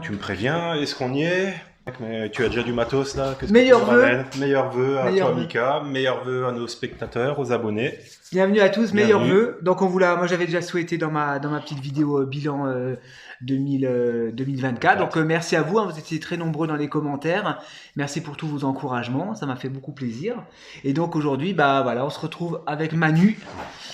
Tu me préviens, est-ce qu'on y est? Mais tu as déjà du matos là? Meilleurs vœux. Meilleurs vœux à toi, Mika. Meilleurs vœux à nos spectateurs, aux abonnés. Bienvenue à tous, meilleurs vœux. Donc moi j'avais déjà souhaité dans ma petite vidéo bilan 2024. Donc merci à vous, hein, vous étiez très nombreux dans les commentaires. Merci pour tous vos encouragements, ça m'a fait beaucoup plaisir. Et donc aujourd'hui, voilà, on se retrouve avec Manu.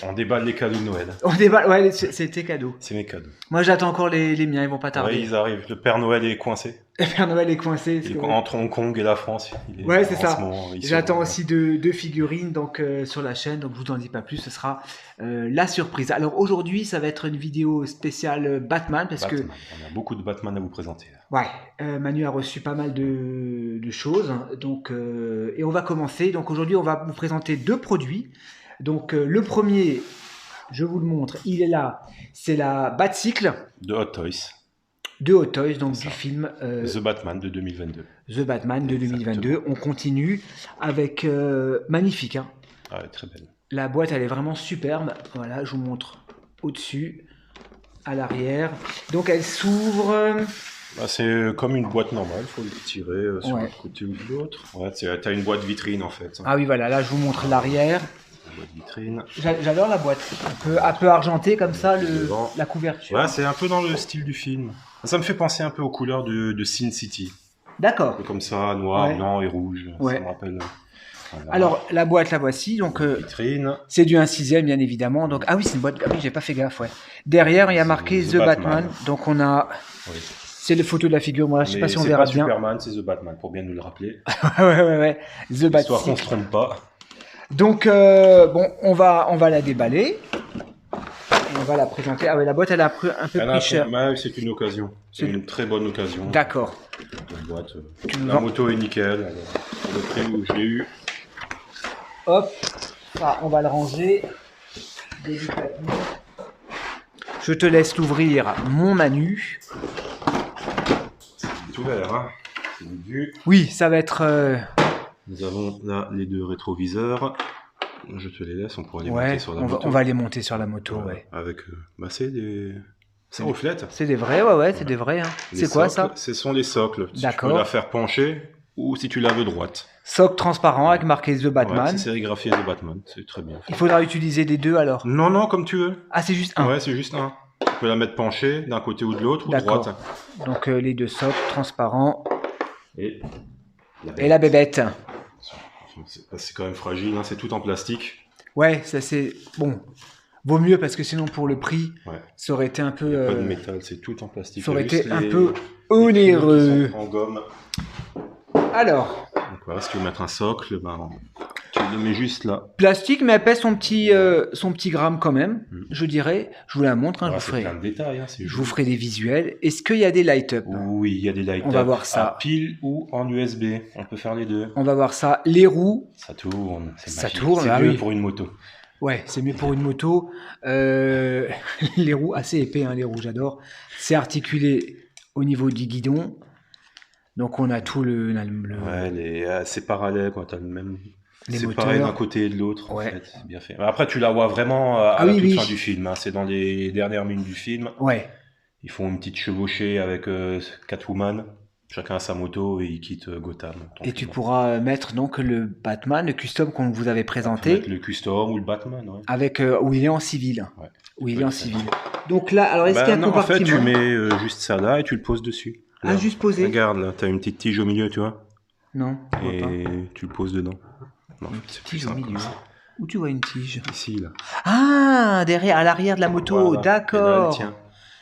On déballe les cadeaux de Noël. On déballe, ouais, c'est tes cadeaux. C'est mes cadeaux. Moi j'attends encore les miens, ils vont pas tarder. Ouais, ils arrivent. Le Père Noël est coincé. Le Père Noël est coincé. Il est entre Hong Kong et la France. Ouais, c'est ça. J'attends aussi deux figurines donc, sur la chaîne, donc je vous en dis pas plus, ce sera la surprise. Alors aujourd'hui, ça va être une vidéo spéciale Batman, parce que... On a beaucoup de Batman à vous présenter. Ouais, Manu a reçu pas mal de choses, donc, et on va commencer. Donc aujourd'hui, on va vous présenter deux produits. Donc le premier, je vous le montre, il est là, c'est la Batcycle. De Hot Toys. De Hot Toys, donc du film The Batman de 2022. The Batman de 2022. Exactement. On continue avec magnifique. Hein. Ah, elle est très belle. La boîte, elle est vraiment superbe. Voilà, je vous montre au-dessus, à l'arrière. Donc elle s'ouvre. C'est comme une boîte normale, il faut le tirer sur un côté ou l'autre. Ouais, tu as une boîte vitrine en fait. Ah oui, voilà, là je vous montre l'arrière. Boîte vitrine. J'adore la boîte, un peu argentée comme ça, la couverture. Ouais, c'est un peu dans le style du film. Ça me fait penser un peu aux couleurs de Sin City. D'accord. Comme ça, noir, blanc et rouge. Ouais. Ça me rappelle. Voilà. Alors la boîte, la voici. Donc vitrine. c'est du 1/6, bien évidemment. Donc ah oui, c'est une boîte. Ah oui, j'ai pas fait gaffe. Ouais. Derrière, il y a marqué The Batman. Donc on a. Oui. C'est les photos de la figure. Moi, je sais pas si on verra bien. C'est pas Superman, c'est The Batman, pour bien nous le rappeler. ouais. The Batman. Histoire qu'on se trompe pas. Donc, bon, on va la déballer. Et on va la présenter. Ah ouais, la boîte, elle a un peu plus cher. C'est une occasion. C'est une très bonne occasion. D'accord. La boîte. La moto est nickel. Pour le prix où je l'ai eu. Hop. Ça, on va le ranger. Délicatement. Je te laisse l'ouvrir, mon Manu. C'est ouvert, hein. C'est vu. Oui, ça va être... Nous avons là les deux rétroviseurs. Je te les laisse, on pourra les monter sur la moto. On va les monter sur la moto, Avec, c'est des... Ça reflète. C'est des vrais, ouais, c'est des vrais. Hein. C'est quoi ça? Ce sont les socles. D'accord. Tu peux la faire pencher ou si tu la veux droite. Socle transparent avec marqué The Batman. Ouais, c'est sérigraphié The Batman, c'est très bien fait. Il faudra utiliser les deux alors? Non, comme tu veux. Ah, c'est juste un? Ouais, c'est juste un. Tu peux la mettre penchée d'un côté ou de l'autre ou droite. Donc les deux socles transparents. Et la bébête. C'est quand même fragile, hein, c'est tout en plastique. Ouais, ça c'est... Bon, vaut mieux parce que sinon pour le prix, ça aurait été un peu... Pas de métal, c'est tout en plastique. Ça aurait été un peu onéreux. En gomme. Alors... Donc voilà, si tu veux mettre un socle, tu le mets juste là. Plastique, mais elle pèse son petit gramme quand même, je dirais. Je vous la montre, hein, je vous ferai... plein de détails, hein, je vous ferai des visuels. Est-ce qu'il y a des light-up? Oui, il y a des light-up. On va voir ça. À pile ou en USB, on peut faire les deux. On va voir ça. Les roues. Ça tourne, c'est magique. Ça tourne, c'est mieux pour une moto. Ouais, c'est mieux pour une moto. Les roues, assez épais, hein, les roues, j'adore. C'est articulé au niveau du guidon. Donc on a tout le... Ouais, c'est parallèle, quoi. T'as le même... C'est pareil d'un côté et de l'autre, en fait. C'est bien fait. Après, tu la vois vraiment à la toute fin du film. Hein. C'est dans les dernières minutes du film. Ouais. Ils font une petite chevauchée avec Catwoman. Chacun a sa moto et ils quittent Gotham. Et tu pourras mettre donc le Batman, le custom qu'on vous avait présenté. Mettre le custom ou le Batman, ouais. Avec où il est en civil. Ouais. Où il est en civil. Donc là, alors est-ce qu'il y a un compartiment? En fait, tu mets juste ça là et tu le poses dessus. Là. Ah, juste posé. Regarde, là, t'as une petite tige au milieu, tu vois. Non. Et tu le poses dedans. Non, une petite tige au milieu. Où tu vois une tige? Ici, là. Ah, derrière, à l'arrière de la moto, voilà. D'accord.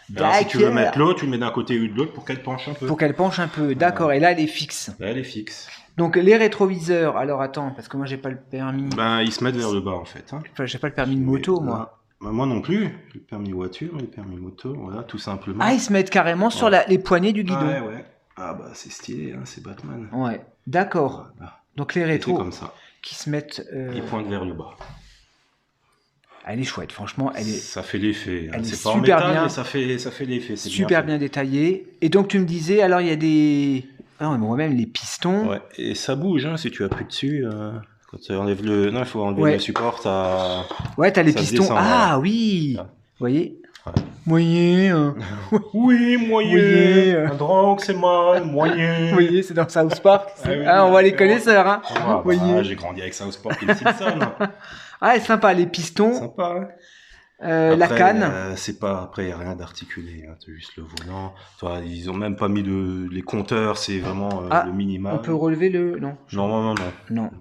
Si tu veux mettre l'autre, tu le mets d'un côté ou de l'autre pour qu'elle penche un peu. Pour qu'elle penche un peu, d'accord. Et là, elle est fixe. Là, elle est fixe. Donc, les rétroviseurs, alors attends, parce que moi, j'ai pas le permis. Ils se mettent vers le bas, en fait. Hein. Enfin, j'ai pas le permis de moto, moi. Moi non plus. J'ai le permis voiture, le permis moto, voilà, tout simplement. Ah, ils se mettent carrément sur les poignées du guidon. Ouais. Ah, c'est stylé, hein, c'est Batman. Ouais, d'accord. Voilà. Donc, les rétros comme ça. Qui se mettent... Ils pointent vers le bas. Elle est chouette, franchement. Ça fait l'effet. Elle c'est est pas en super métal, bien. Mais ça fait l'effet. Super bien détaillé. Et donc, tu me disais, alors, il y a des... Ah, mais moi-même, les pistons. Ouais, et ça bouge, hein, si tu appuies dessus. Quand tu enlèves le... Non, il faut enlever le support, ça... Ouais, t'as les pistons. Ah, oui. Vous voyez? Ouais. Moyen. Oui, moyen. Un drogue, c'est mal, moyen. Vous voyez, c'est dans South Park. Oui, on voit les connaisseurs. Hein. J'ai grandi avec South Park et les Simpsons. Ah, c'est sympa, les pistons. Sympa, hein. Après, la canne. C'est pas, après, il n'y a rien d'articulé. Hein, c'est juste le volant. Toi, ils ont même pas mis les compteurs, c'est vraiment le minimal. On peut relever le. Non. Non.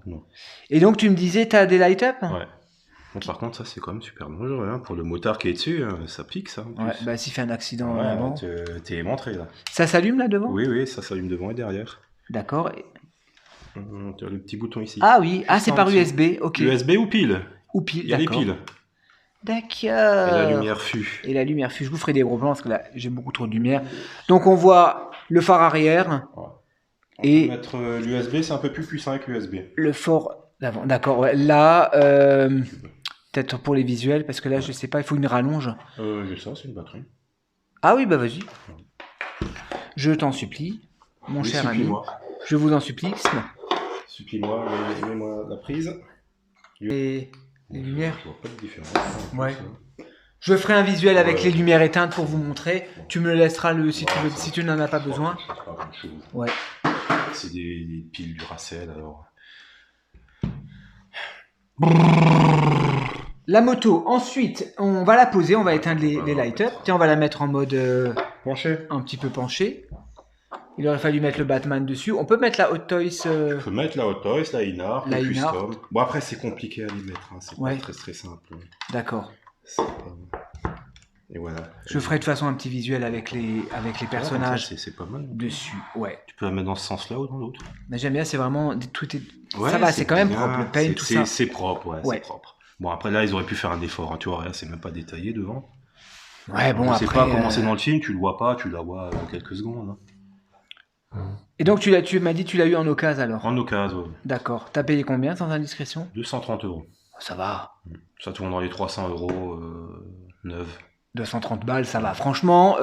Et donc, tu me disais, tu as des light-up? Ouais. Bon, par contre, ça, c'est quand même super dangereux. Hein. Pour le motard qui est dessus, ça pique, ça. Ouais, bah, s'il fait un accident avant. T'es éventré, là. Ça s'allume, là, devant? Oui, ça s'allume devant et derrière. D'accord. Tu as le petit bouton ici. Ah oui, c'est par USB, ok. USB ou pile? Ou pile, il y a des piles. D'accord. Et la lumière fût. Je vous ferai des gros plans parce que là, j'ai beaucoup trop de lumière. Donc, on voit le phare arrière. Ouais. On peut mettre l'USB, c'est un peu plus puissant avec l'USB. Le fort d'avant, d'accord. Ouais. Là, peut-être pour les visuels, parce que là, je sais pas, il faut une rallonge. J'ai ça, c'est une batterie. Ah oui, bah vas-y. Je t'en supplie, mon cher ami. Je vous en supplie. Supplie-moi, mets-moi la prise. Et les lumières. Je vois pas de différence. Ouais. Je ferai un visuel avec les lumières éteintes pour vous montrer. Tu me le laisseras si tu veux, si tu n'en as pas besoin. C'est pas grand-chose. Ouais. C'est des piles Duracell, alors. La moto, ensuite, on va la poser, on va éteindre les light-up. Tiens, on va la mettre en mode penché. Un petit peu penché. Il aurait fallu mettre le Batman dessus. On peut mettre la Hot Toys. On peut mettre la Hot Toys, la Inart, le Custom. Bon, après, c'est compliqué à les mettre. Hein. C'est pas très simple. D'accord. Et voilà. Je ferai de toute façon un petit visuel avec les personnages c'est pas mal. Dessus. Ouais. Tu peux la mettre dans ce sens-là ou dans l'autre. Mais j'aime bien, c'est vraiment tout est. Ça va, c'est quand même propre. Le paint, tout ça. C'est propre, c'est propre. Bon, après là, ils auraient pu faire un effort. Hein. Tu vois, c'est même pas détaillé devant. Ouais, bon, après. Je sais pas comment c'est dans le film. Tu le vois pas. Tu la vois en quelques secondes. Hein. Et donc tu m'as dit tu l'as eu en occasion alors? En occasion, oui. D'accord. T'as payé combien sans indiscrétion? 230 €. Ça va. Ça tourne dans les 300 € neuf. 230 balles, ça va. Franchement,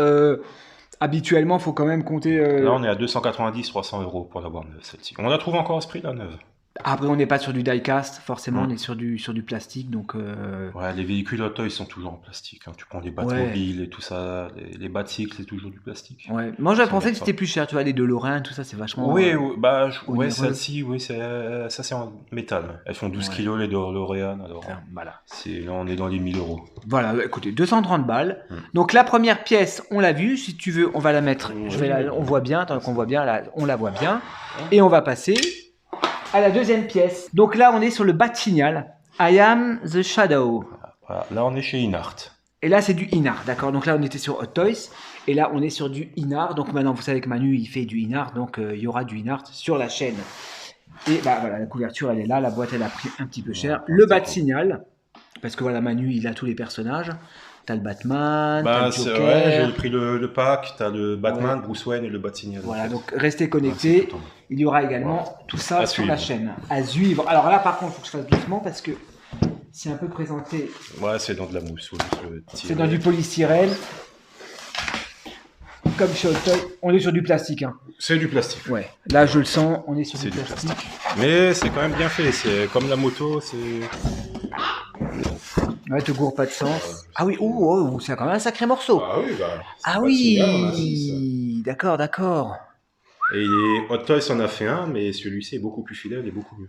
habituellement, faut quand même compter. Là, on est à 290-300 € pour l'avoir neuve, celle-ci. On la trouve encore à ce prix, la neuve. Après, on n'est pas sur du die-cast, forcément, on est sur du plastique, donc... Ouais, les véhicules auto, ils sont toujours en plastique. Hein. Tu prends des Batmobiles et tout ça, les Batcycles, c'est toujours du plastique. Ouais. Moi, j'avais pensé que c'était plus cher, tu vois, les DeLorean, tout ça, c'est vachement... Oui, celle-ci, ça c'est en métal. Elles font 12 kilos, les DeLorean, alors... Voilà. Là, on est dans les 1000 €. Voilà, écoutez, 230 balles. Donc, la première pièce, on l'a vue. Si tu veux, on va la mettre... on voit bien, tant qu'on voit bien, là, on la voit bien. Et on va passer... à la deuxième pièce. Donc là, on est sur le Bat-Signal. I am the Shadow. Voilà. Là, on est chez Inart. Et là, c'est du Inart, d'accord. Donc là, on était sur Hot Toys. Et là, on est sur du Inart. Donc maintenant, vous savez que Manu, il fait du Inart. Donc il y aura du Inart sur la chaîne. Et bah voilà, la couverture, elle est là. La boîte, elle a pris un petit peu cher. Le Bat-Signal. Parce que voilà, Manu, il a tous les personnages. T'as le Batman, t'as le Joker. Ouais, j'ai pris le pack. T'as le Batman, Bruce Wayne et le Bat-Signal. Voilà, donc restez connectés. Il y aura également tout ça sur la chaîne. À suivre. Alors là, par contre, il faut que je fasse doucement parce que c'est un peu présenté. Ouais, c'est dans de la mousse. C'est dans du polystyrène. Comme chez Hot Toys. On est sur du plastique. Hein. C'est du plastique. Ouais. Là, je le sens, on est sur du plastique. Mais c'est quand même bien fait. C'est comme la moto, c'est... Ouais, te gourre pas de sens. Ah oui, c'est quand même un sacré morceau. Ah oui, ah oui, d'accord. Et les Hot Toys en a fait un, mais celui-ci est beaucoup plus fidèle et beaucoup mieux.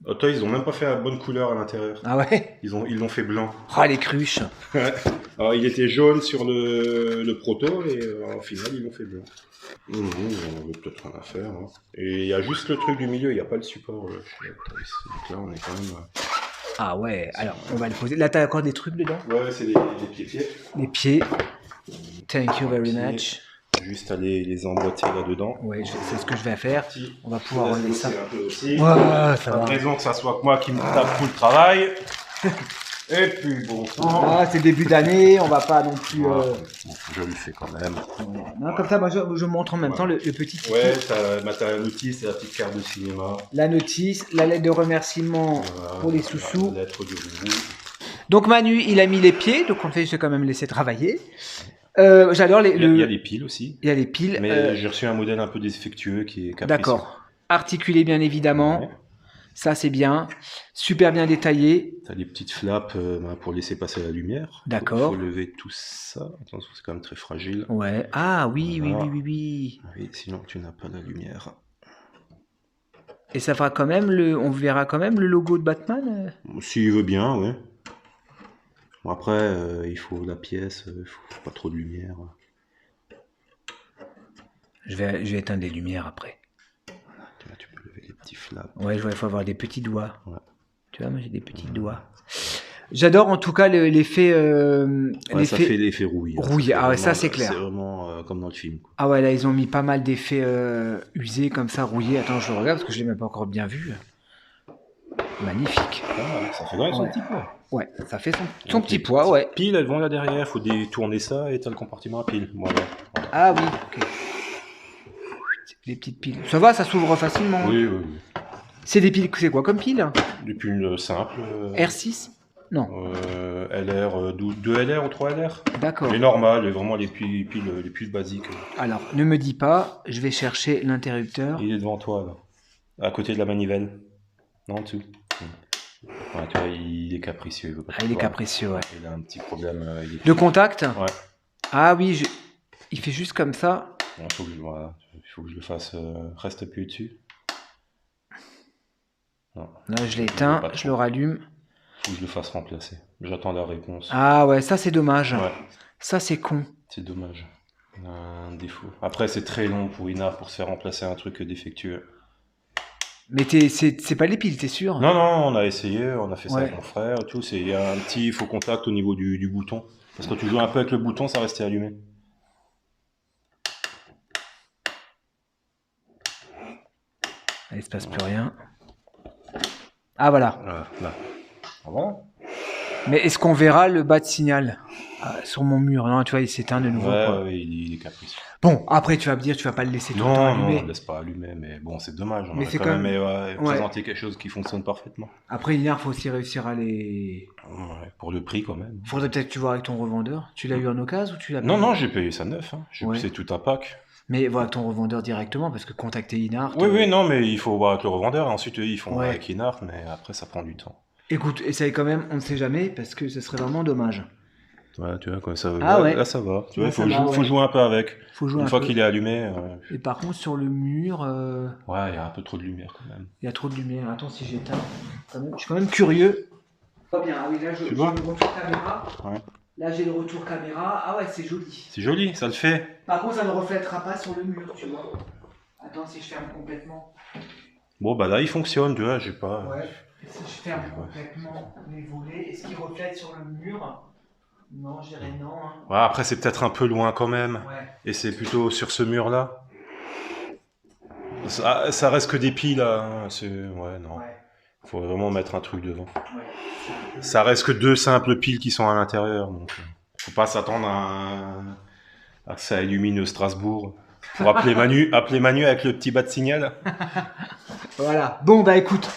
Hot Toys, ils n'ont même pas fait la bonne couleur à l'intérieur. Ah ouais? Ils l'ont fait blanc. Ah, les cruches. Alors, il était jaune sur le proto, et au final, ils l'ont fait blanc. On a peut-être rien à faire. Hein. Et il y a juste le truc du milieu, il n'y a pas le support chez Hot Toys. Donc là, on est quand même... Ah ouais, alors on va le poser. Là, t'as encore des trucs dedans? Ouais, c'est des pieds. Les pieds. Thank you very much. Juste aller les emboîter là-dedans. Ouais, c'est ce que je vais faire. On va pouvoir enlever ça. Un peu aussi. Ouais, ça va. Raison que ça soit que moi qui me tape tout le travail. Et puis bon. Ah, c'est début d'année, on va pas non plus. Je le fais quand même. Non, comme ça, moi, je montre en même temps le petit. Ouais, t'as la notice, c'est la petite carte de cinéma. La notice, la lettre de remerciement pour les sous-sous. La lettre de vous. Donc Manu, il a mis les pieds, donc on fait, je vais quand même laisser travailler. J'adore les. Il y a les piles aussi. Il y a les piles. Mais j'ai reçu un modèle un peu défectueux qui est capricieux. D'accord. Articulé bien évidemment. Ouais. Ça, c'est bien. Super bien détaillé. T'as des petites flaps pour laisser passer la lumière. D'accord. Faut lever tout ça. Attention, c'est quand même très fragile. Ouais. Ah oui, Voilà. oui. Oui, sinon tu n'as pas la lumière. Et ça fera quand même on verra quand même le logo de Batman. S'il veut bien, ouais. Bon, après, il faut la pièce, il faut pas trop de lumière. Je vais éteindre les lumières après. Là, tu peux lever les petits flaps. Ouais, il faut avoir des petits doigts. Ouais. Tu vois, moi j'ai des petits doigts. J'adore en tout cas l'effet. Ouais, ça fait l'effet rouille. Rouille, ah ouais, ça c'est clair. C'est vraiment comme dans le film. Quoi. Ah ouais, là ils ont mis pas mal d'effets usés comme ça, rouillés. Attends, je le regarde parce que je l'ai même pas encore bien vu. Magnifique. Ah, ça fait quand même son Ouais. petit poids. Ouais, ça fait son petit poids, ouais. Piles, elles vont là derrière, faut détourner ça et t'as le compartiment à piles. Voilà. Ah oui, ok. Les petites piles. Ça va, ça s'ouvre facilement. Oui. C'est des piles, c'est quoi comme pile? Des piles simples. R6? Non. LR, 2 LR ou 3 LR. D'accord. Les normales, vraiment les piles basiques. Alors, ne me dis pas, je vais chercher l'interrupteur. Il est devant toi, là. À côté de la manivelle. Non, en dessous. Ouais, tu vois, il est capricieux. Il veut pas Ah, il est voir. capricieux, ouais. Il a un petit problème. De contact? Ouais. Ah oui, il fait juste comme ça. Il faut que je le fasse. Reste appuyé dessus. Non. Là, je l'éteins, je le rallume. Faut que je le fasse remplacer. J'attends la réponse. Ah ouais, ça c'est dommage. Ouais, Ça c'est con. c'est dommage. On a un défaut. Après, c'est très long pour Inart pour se faire remplacer un truc défectueux. Mais c'est pas les piles, t'es sûr? Non, on a essayé, on a fait ça Ouais. avec mon frère et tout. Il y a un petit faux contact au niveau du bouton. Parce que quand tu joues un peu avec le bouton, ça restait allumé. Allez, il se passe plus rien. Ah voilà. Là. Voilà. Mais est-ce qu'on verra le bas de signal sur mon mur? Non, tu vois, il s'éteint de nouveau. Quoi. Ouais, il est capricieux. Bon, après tu vas me dire, tu vas pas le laisser tout le temps allumé. Non, on ne laisse pas allumer, mais bon, c'est dommage. On Mais aurait c'est quand quand même présenté quelque chose qui fonctionne parfaitement. Après, il faut aussi réussir à les... Ouais, pour le prix quand même. Faudrait peut-être que tu vois avec ton revendeur. Tu l'as eu en occasion ou tu l'as payé? Non, j'ai payé ça neuf. Hein. Ouais. C'est tout un pack. Mais voilà ton revendeur directement, parce que contacter Inart... Oui, non, mais il faut voir avec le revendeur. Ensuite, ils font Ouais. avec Inart, mais après, ça prend du temps. Écoute, essaye quand même, on ne sait jamais, parce que ce serait vraiment dommage. Ouais, tu vois, quoi, ça, Ah ouais. là, ça va. Tu vois, Ouais, il faut jouer un peu avec. Faut jouer Une un fois peu. qu'il est allumé, Et par contre, sur le mur, ouais, il y a un peu trop de lumière quand même. il y a trop de lumière. Attends, si j'éteins. Je suis quand même curieux. Pas bien, ah oui, là, Tu j'ai vois le retour caméra. Ouais. Là, j'ai le retour caméra. Ah ouais, c'est joli. C'est joli, ça le fait. Par contre, ça ne reflètera pas sur le mur, tu vois. Attends, si je ferme complètement. Bon, bah là, il fonctionne, tu vois, j'ai pas... Ouais. Et si je ferme complètement les volets, est-ce qu'il reflète sur le mur? Non, je dirais non. Hein. Ouais, après, c'est peut-être un peu loin quand même. Ouais. Et c'est plutôt sur ce mur-là. Ça reste que des piles, là. Hein. Ouais, non. Ouais. Faut vraiment mettre un truc devant. Ouais. Ça reste que 2 simples piles qui sont à l'intérieur. Donc, faut pas s'attendre à que ça illumine Strasbourg. Pour appeler Manu avec le petit bas de signal. Voilà. Bon, bah écoute,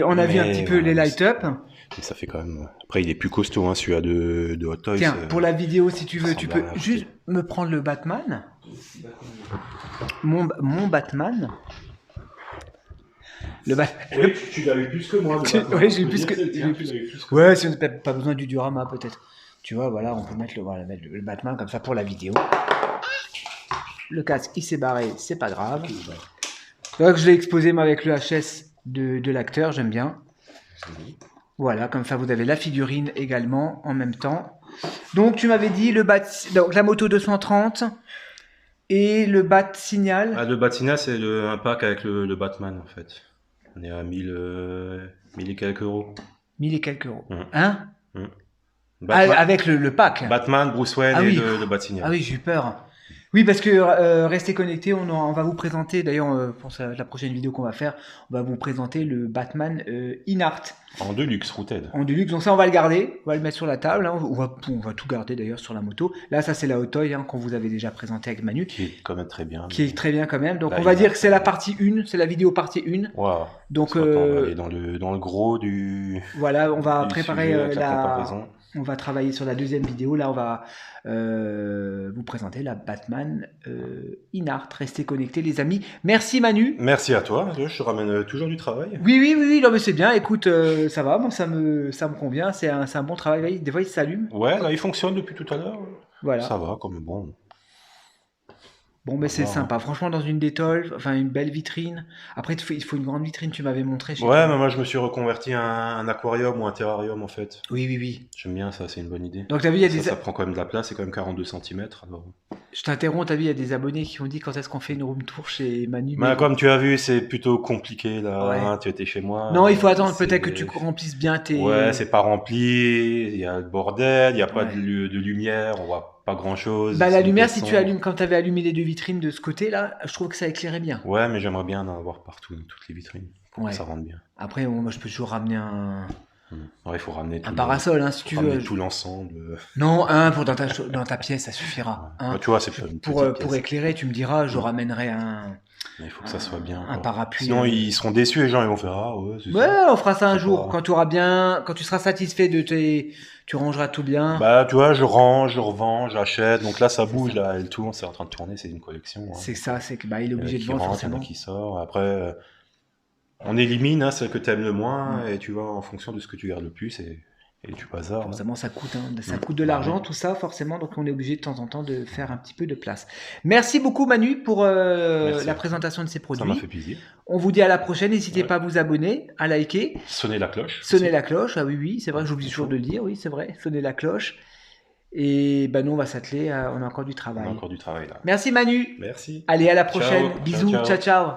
on a vu un Mais, petit peu les light-up. Mais ça fait quand même... Après, il est plus costaud, hein, celui-là de Hot Toys. Tiens, pour la vidéo, si tu veux, ça tu ressemble peux à rien, juste me prendre le Batman. Mon Batman. Oui, tu l'as eu plus que moi. Ouais, j'ai eu plus que... Ouais, si on n'a pas besoin du diorama, peut-être. Tu vois, voilà, on peut mettre le Batman comme ça pour la vidéo. Le casque, il s'est barré, c'est pas grave. C'est vrai que je l'ai exposé, moi, avec le HS de l'acteur, j'aime bien. Voilà, comme ça, vous avez la figurine également, en même temps. Donc, tu m'avais dit donc, la moto 230 et le bat signal. Ah, le Batina, c'est un pack avec le Batman, en fait. On est à 1000 et quelques euros. 1000 et quelques euros. Mhm. Hein Batman, avec le pack. Batman, Bruce Wayne Ah et oui. le Batina. Ah oui, j'ai eu peur. Oui, parce que restez connectés, on va vous présenter, d'ailleurs, pour la prochaine vidéo qu'on va faire, on va vous présenter le Batman Inart En Deluxe, Routed. en Deluxe. Donc ça, on va le garder, on va le mettre sur la table, hein. On va tout garder d'ailleurs sur la moto. Là, ça, c'est la Hot Toy hein, qu'on vous avait déjà présenté avec Manu, Qui est quand même très bien. qui est très bien quand même. Donc Là, on va il dire a- que c'est la partie 1, c'est la vidéo partie 1. Wow. Donc On va aller dans le gros du... voilà, on va du préparer sujet avec la comparaison. On va travailler sur la deuxième vidéo. Là, on va vous présenter la Batman InArt. Restez connectés, les amis. Merci, Manu. Merci à toi. Je te ramène toujours du travail. Oui, non, mais c'est bien. Écoute, ça va, moi, ça me convient. C'est un bon travail. Des fois, il s'allume. Ouais, là, il fonctionne depuis tout à l'heure. Voilà. Ça va, comme bon. Bon, mais c'est sympa. Franchement, dans une Détol, enfin, une belle vitrine. Après, il faut une grande vitrine, tu m'avais montré. Ouais, mais moi, je me suis reconverti en un aquarium ou un terrarium, en fait. Oui. J'aime bien ça, c'est une bonne idée. Donc, t'as vu, il y a ça prend quand même de la place, c'est quand même 42 cm. Alors... Je t'interromps, t'as vu, il y a des abonnés qui ont dit quand est-ce qu'on fait une room tour chez Manu. Mais comme tu as vu, c'est plutôt compliqué, là. Ouais. Hein, tu étais chez moi. Non, il faut attendre peut-être que tu remplisses bien tes... Ouais, c'est pas rempli, il y a le bordel, il n'y a pas de lumière, on voit pas grand-chose. Bah, la lumière, si tu allumes, quand tu avais allumé les deux vitrines de ce côté-là, je trouve que ça éclairait bien. Ouais, mais j'aimerais bien en avoir partout, dans toutes les vitrines, pour que ça rentre bien. Après, moi, je peux toujours ramener un... Ouais, il faut ramener un parasol, hein, si tu veux. Tout l'ensemble. Non, un pour dans ta pièce, ça suffira. Ouais. Tu vois, c'est pour éclairer, tu me diras, je ramènerai un... Il faut que ça soit bien. Un parapluie. Sinon, ils seront déçus, les gens, ils vont faire ah ouais. Ouais, on fera ça un jour. Quand tu seras satisfait de tes, tu rangeras tout bien. Bah, tu vois, je range, je revends, j'achète. Donc là, ça bouge, là, elle tourne, c'est en train de tourner, c'est une collection. Hein. C'est ça, c'est que il est obligé de vendre forcément. Qui sort. Après, on élimine celle que tu aimes le moins et tu vas en fonction de ce que tu gardes le plus et tu bazars. Forcément, ça coûte, ça coûte de l'argent, tout ça, forcément. Donc, on est obligé de temps en temps de faire un petit peu de place. Merci beaucoup, Manu, pour la présentation de ces produits. Ça m'a fait plaisir. On vous dit à la prochaine. N'hésitez pas à vous abonner, à liker. Sonnez la cloche. Sonnez la cloche. Ah oui, c'est vrai, j'oublie toujours de le dire. Oui, c'est vrai. Sonnez la cloche. Et nous, on va s'atteler. On a encore du travail. On a encore du travail, là. Merci, Manu. Merci. Allez, à la prochaine. Ciao. Bisous. Ciao.